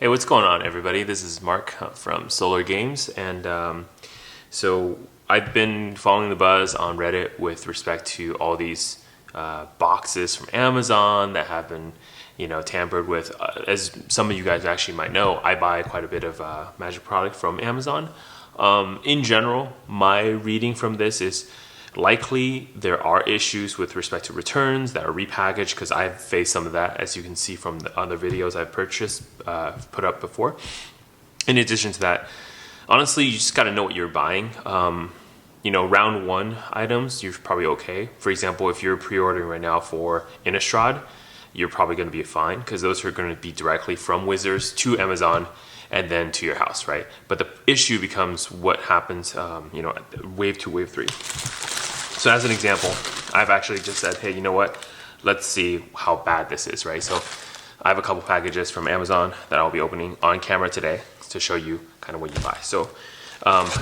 Hey, what's going on, everybody? This is Mark from Solar Games, and so I've been following the buzz on Reddit with respect to all these boxes from Amazon that have been, tampered with. As some of you guys actually might know, I buy quite a bit of magic product from Amazon. In general, my reading from this is likely there are issues with respect to returns that are repackaged, because I've faced some of that, as you can see from the other videos I've put up before. In addition to that, honestly, you just got to know what you're buying. Round one items, you're probably okay. For example, if you're pre-ordering right now for Innistrad, you're probably going to be fine, because those are going to be directly from Wizards to Amazon and then to your house, right? But the issue becomes what happens, wave 2, wave 3. So as an example, I've actually just said, hey, you know what? Let's see how bad this is, right? So I have a couple packages from Amazon that I'll be opening on camera today to show you kind of what you buy. So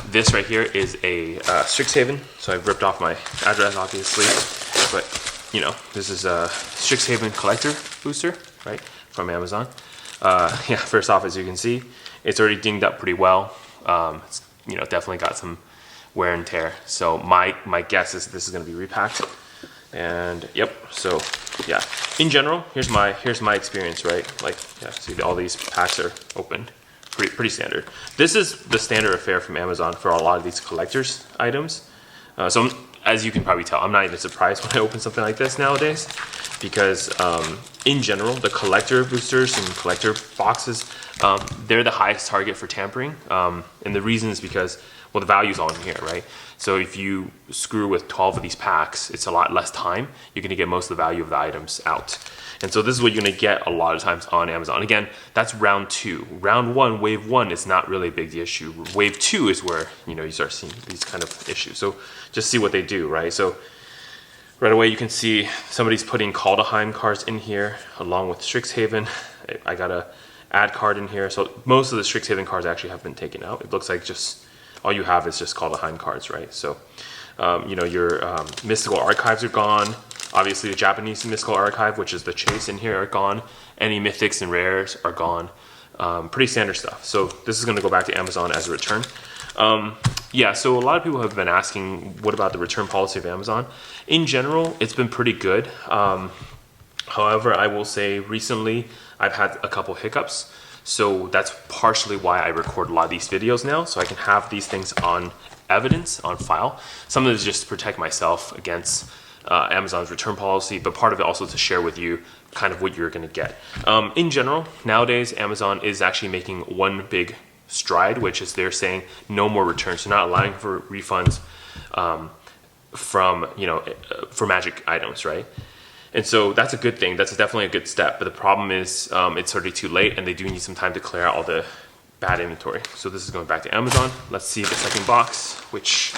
this right here is a Strixhaven. So I've ripped off my address, obviously, but this is a Strixhaven collector booster, right, from Amazon. First off, as you can see, it's already dinged up pretty well. It's definitely got some wear and tear. So my guess is this is going to be repacked. And yep. So yeah, in general, here's my experience, right? See, all these packs are opened. Pretty standard. This is the standard affair from Amazon for a lot of these collectors items. So as you can probably tell, I'm not even surprised when I open something like this nowadays, because in general, the collector boosters and collector boxes, they're the highest target for tampering. And the reason is because, well, the value's all in here, right? So if you screw with 12 of these packs, it's a lot less time. You're going to get most of the value of the items out. And so this is what you're going to get a lot of times on Amazon. Again, that's round 2. Round 1, wave 1 is not really a big issue. Wave 2 is where, you start seeing these kind of issues. So just see what they do, right? So right away you can see somebody's putting Kaldheim cards in here along with Strixhaven. I got a add card in here. So most of the Strixhaven cards actually have been taken out. It looks like just all you have is just Kaldheim cards, right? So your mystical archives are gone. Obviously, the Japanese mystical archive, which is the chase in here, are gone. Any mythics and rares are gone. Pretty standard stuff. So this is going to go back to Amazon as a return. So a lot of people have been asking, what about the return policy of Amazon? In general, it's been pretty good. However, I will say recently I've had a couple hiccups. So that's partially why I record a lot of these videos now, so I can have these things on evidence, on file. Some of it is just to protect myself against Amazon's return policy, but part of it also to share with you kind of what you're going to get. In general, nowadays, Amazon is actually making one big stride, which is they're saying no more returns. They're not allowing for refunds for magic items, right? And so that's a good thing. That's definitely a good step. But the problem is it's already too late, and they do need some time to clear out all the bad inventory. So this is going back to Amazon. Let's see the second box, which,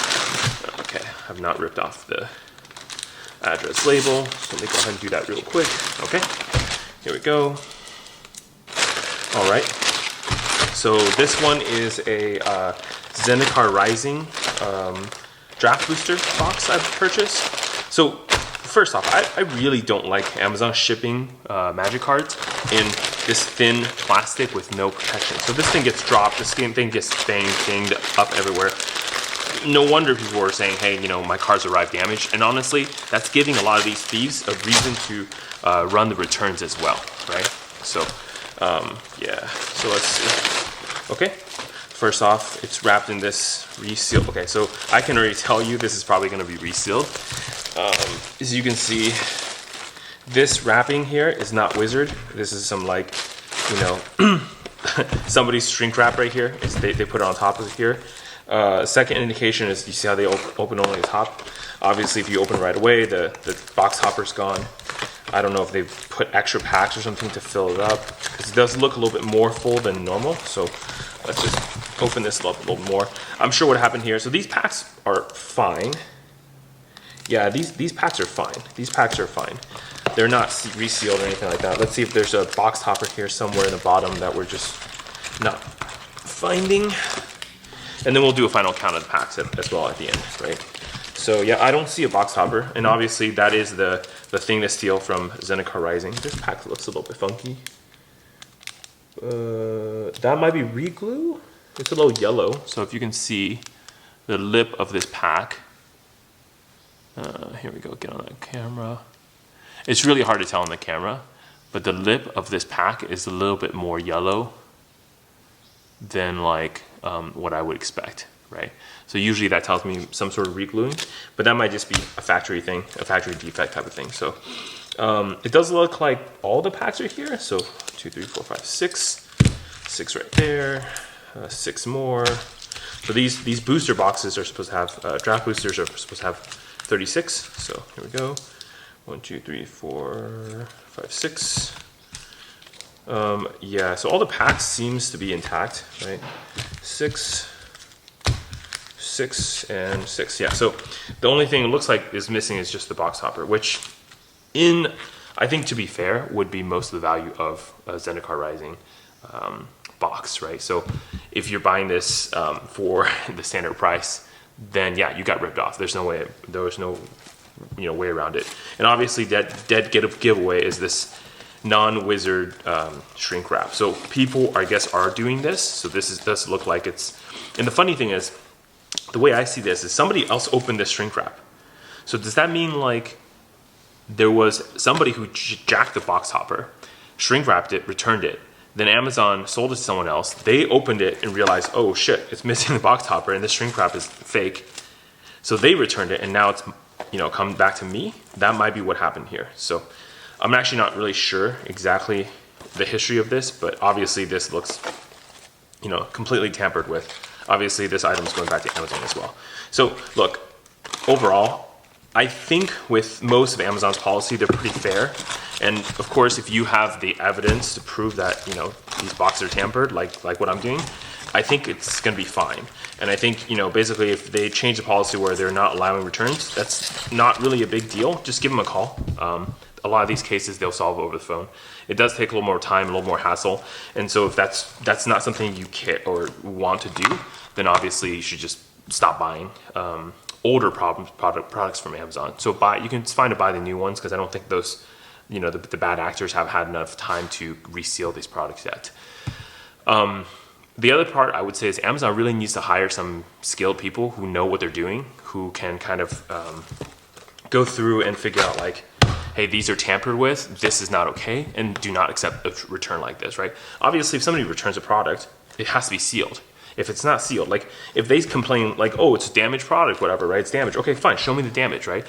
okay, I've not ripped off the address label. So let me go ahead and do that real quick. Okay, here we go. All right. So this one is a Zendikar Rising draft booster box I've purchased. So first off, I really don't like Amazon shipping magic cards in this thin plastic with no protection. So this thing gets dropped, this thing gets banged up everywhere. No wonder people were saying, hey, my cards arrived damaged. And honestly, that's giving a lot of these thieves a reason to run the returns as well, right? So, so let's see. Okay, first off, it's wrapped in this resealed. Okay, so I can already tell you this is probably going to be resealed. As you can see, this wrapping here is not Wizard. This is some somebody's shrink wrap right here. They put it on top of here. Second indication is you see how they open only the top. Obviously, if you open right away, the box hopper's gone. I don't know if they've put extra packs or something to fill it up, because it does look a little bit more full than normal. So let's just open this up a little more. I'm sure what happened here. So these packs are fine. Yeah, these packs are fine. These packs are fine. They're not resealed or anything like that. Let's see if there's a box topper here somewhere in the bottom that we're just not finding. And then we'll do a final count of the packs as well at the end, right? So yeah, I don't see a box topper. And obviously that is the thing to steal from Zendikar Rising. This pack looks a little bit funky. that might be re-glue. It's a little yellow. So if you can see the lip of this pack, here we go, get on that camera. It's really hard to tell on the camera, but the lip of this pack is a little bit more yellow than like what I would expect, right? So usually that tells me some sort of re-gluing, but that might just be a factory thing, a factory defect type of thing. So it does look like all the packs are here. So 2, 3, 4, 5, 6, 6 right there, 6 more. So these booster boxes are supposed to have, draft boosters are supposed to have 36. So here we go. 1, 2, 3, 4, 5, 6. Yeah, so all the packs seems to be intact, right? 6, 6, and 6. Yeah, so the only thing it looks like is missing is just the box topper, which I think to be fair, would be most of the value of a Zendikar Rising box, right? So if you're buying this for the standard price, then yeah, you got ripped off. There's no way, there was no way around it. And obviously dead giveaway is this non-wizard shrink wrap. So people, I guess, are doing this. So this does look like it's, and the funny thing is, the way I see this is somebody else opened this shrink wrap. So does that mean like there was somebody who jacked the box hopper, shrink wrapped it, returned it, then Amazon sold it to someone else, they opened it and realized, oh shit, it's missing the box hopper and this shrink wrap is fake. So they returned it and now it's come back to me? That might be what happened here. So I'm actually not really sure exactly the history of this, but obviously this looks, completely tampered with. Obviously this item is going back to Amazon as well. So look, overall, I think with most of Amazon's policy, they're pretty fair. And of course, if you have the evidence to prove that, these boxes are tampered, like what I'm doing, I think it's going to be fine. And I think, basically if they change the policy where they're not allowing returns, that's not really a big deal. Just give them a call. A lot of these cases, they'll solve over the phone. It does take a little more time, a little more hassle. And so if that's not something you care or want to do, then obviously you should just stop buying older products from Amazon. So you can, it's fine to buy the new ones because I don't think those, the bad actors have had enough time to reseal these products yet. The other part I would say is Amazon really needs to hire some skilled people who know what they're doing, who can kind of go through and figure out like, hey, these are tampered with, this is not okay, and do not accept a return like this, right? Obviously, if somebody returns a product, it has to be sealed. If it's not sealed, like if they complain like, oh, it's a damaged product, whatever, right? It's damaged. Okay, fine, show me the damage, right?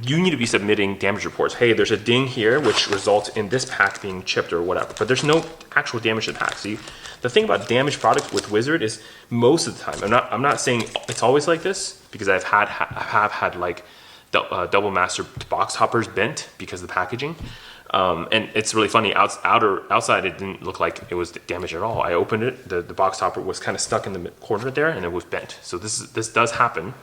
You need to be submitting damage reports. Hey, there's a ding here, which results in this pack being chipped or whatever, but there's no actual damage to the pack. So the thing about damaged products with Wizard is most of the time, I'm not saying it's always like this, because I have had like double master box hoppers bent because of the packaging. And it's really funny, outside it didn't look like it was damaged at all. I opened it, the box topper was kind of stuck in the corner there and it was bent. So this does happen,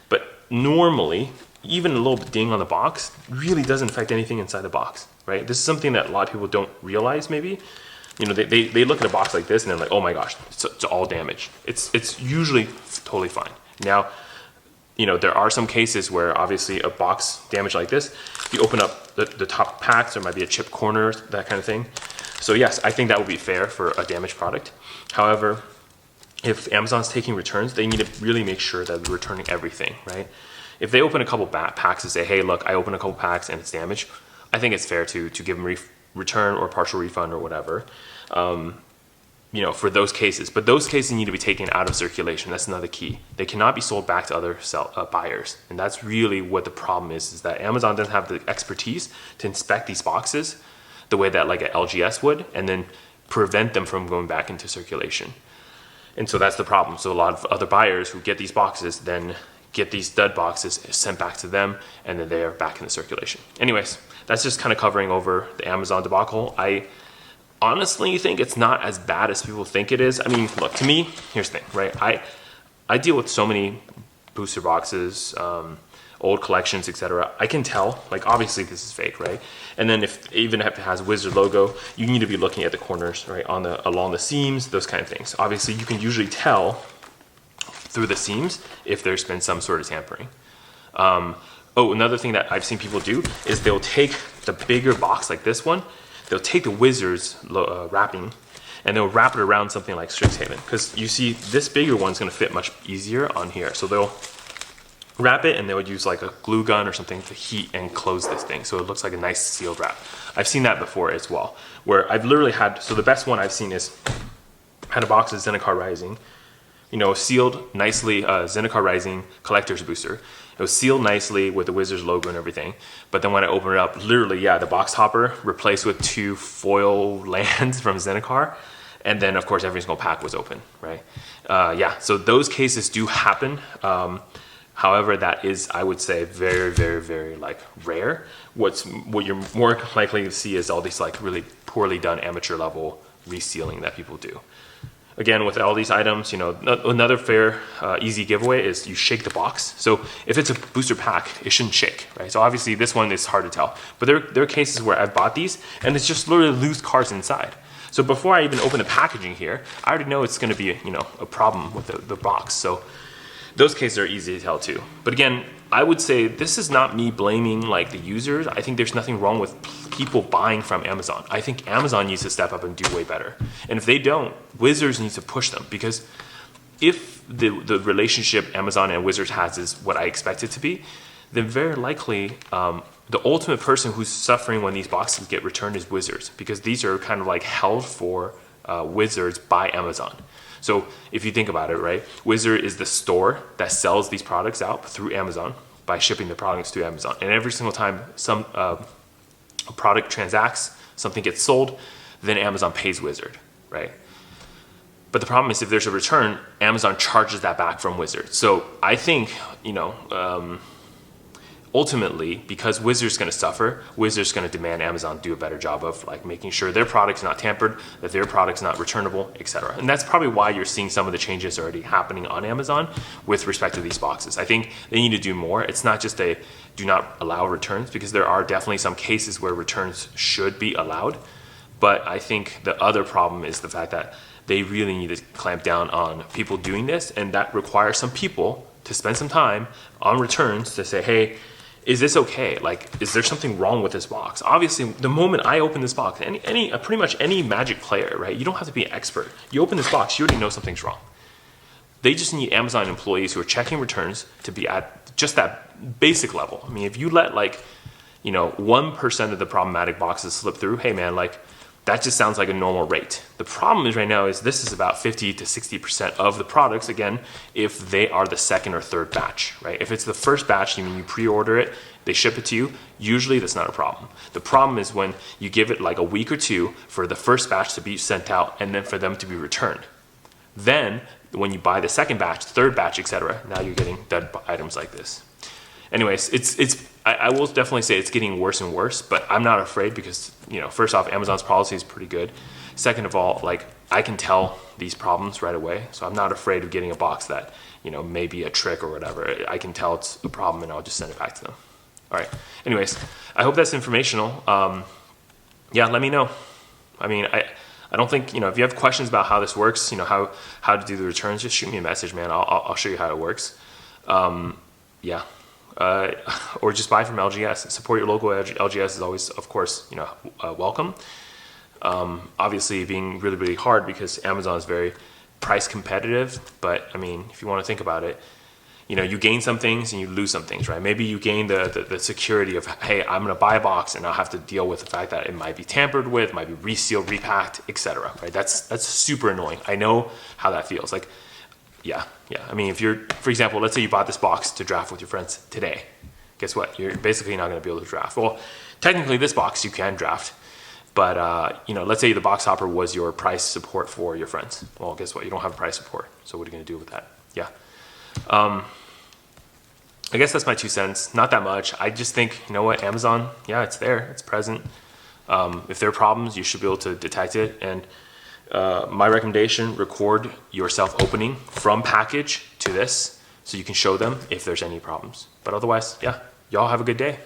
but normally, even a little ding on the box really doesn't affect anything inside the box, right? This is something that a lot of people don't realize maybe. They look at a box like this and they're like, oh my gosh, it's all damaged. It's usually totally fine. Now, there are some cases where obviously a box damage like this, if you open up the top packs, there might be a chipped corner, that kind of thing. So yes, I think that would be fair for a damaged product. However, if Amazon's taking returns, they need to really make sure that they're returning everything, right? If they open a couple packs and say, hey, look, I opened a couple packs and it's damaged, I think it's fair to give them return or partial refund or whatever. For those cases. But those cases need to be taken out of circulation. That's another key. They cannot be sold back to other buyers. And that's really what the problem is that Amazon doesn't have the expertise to inspect these boxes the way that like an LGS would, and then prevent them from going back into circulation. And so that's the problem. So a lot of other buyers who get these boxes then get these dud boxes sent back to them, and then they are back in the circulation. Anyways, that's just kind of covering over the Amazon debacle. I honestly think it's not as bad as people think it is. I mean, look, to me, here's the thing, right? I deal with so many booster boxes, old collections, etc. I can tell, like obviously this is fake, right? And then even if it has Wizard logo, you need to be looking at the corners, right? Along the seams, those kind of things. Obviously, you can usually tell through the seams if there's been some sort of tampering. Another thing that I've seen people do is they'll take the bigger box like this one, they'll take the Wizard's wrapping, and they'll wrap it around something like Strixhaven, because you see this bigger one's going to fit much easier on here. So they'll wrap it and they would use like a glue gun or something to heat and close this thing, so it looks like a nice sealed wrap. I've seen that before as well, where I've literally had, so the best one I've seen is, had a box of Zendikar Rising, you know, sealed nicely, Zendikar Rising Collector's Booster. It was sealed nicely with the Wizards logo and everything, but then when I opened it up, literally, yeah, the box topper replaced with 2 foil lands from Zendikar, and then of course every single pack was open, right? Yeah, so those cases do happen. However, that is, I would say, very, very, very like rare. What you're more likely to see is all these like really poorly done amateur level resealing that people do. Again, with all these items, you know, another fair, easy giveaway is you shake the box. So if it's a booster pack, it shouldn't shake, right? So obviously this one is hard to tell, but there are cases where I've bought these and it's just literally loose cards inside. So before I even open the packaging here, I already know it's going to be, you know, a problem with the box. So those cases are easy to tell too. But again, I would say this is not me blaming like the users. I think there's nothing wrong with people buying from Amazon. I think Amazon needs to step up and do way better. And if they don't, Wizards needs to push them, because if the relationship Amazon and Wizards has is what I expect it to be, then very likely the ultimate person who's suffering when these boxes get returned is Wizards, because these are kind of like held for Wizards by Amazon. So if you think about it, right, Wizard is the store that sells these products out through Amazon by shipping the products to Amazon. And every single time some a product transacts, something gets sold, then Amazon pays Wizard, right? But the problem is if there's a return, Amazon charges that back from Wizard. So I think, you know, ultimately, because Wizard's going to suffer, Wizard's going to demand Amazon do a better job of like making sure their product's not tampered, that their product's not returnable, etc. And that's probably why you're seeing some of the changes already happening on Amazon with respect to these boxes. I think they need to do more. It's not just a do not allow returns, because there are definitely some cases where returns should be allowed. But I think the other problem is the fact that they really need to clamp down on people doing this, and that requires some people to spend some time on returns to say, hey, is this okay? Like, is there something wrong with this box? Obviously, the moment I open this box, pretty much any Magic player, right? You don't have to be an expert. You open this box, you already know something's wrong. They just need Amazon employees who are checking returns to be at just that basic level. I mean, if you let like, you know, 1% of the problematic boxes slip through, hey man, like that just sounds like a normal rate. The problem is right now is this is about 50 to 60% of the products, again, if they are the second or third batch, right? If it's the first batch, you mean you pre-order it, they ship it to you, usually that's not a problem. The problem is when you give it like a week or two for the first batch to be sent out and then for them to be returned. Then when you buy the second batch, third batch, etc., now you're getting dead items like this. Anyways, I will definitely say it's getting worse and worse, but I'm not afraid because, you know, first off, Amazon's policy is pretty good. Second of all, like I can tell these problems right away, so I'm not afraid of getting a box that, you know, may be a trick or whatever. I can tell it's a problem and I'll just send it back to them. All right. Anyways, I hope that's informational. Yeah, let me know. I mean, I don't think, you know, if you have questions about how this works, you know, how to do the returns, just shoot me a message, man. I'll show you how it works. Yeah. Or just buy from LGS. Support your local LGS is always, of course, you know, welcome. Obviously being really, really hard because Amazon is very price competitive, but I mean, if you want to think about it, you know, you gain some things and you lose some things, right? Maybe you gain the security of, hey, I'm going to buy a box and I'll have to deal with the fact that it might be tampered with, might be resealed, repacked, etc. Right? That's super annoying. I know how that feels. Like, yeah. I mean, if you're, for example, let's say you bought this box to draft with your friends today. Guess what? You're basically not going to be able to draft. Well, technically this box you can draft, but you know, let's say the box hopper was your price support for your friends. Well, guess what? You don't have price support. So what are you going to do with that? Yeah. I guess that's my 2 cents. Not that much. I just think, you know what, Amazon, yeah, it's there, it's present. If there are problems, you should be able to detect it. And my recommendation, record yourself opening from package to this so you can show them if there's any problems. But otherwise, yeah, y'all have a good day.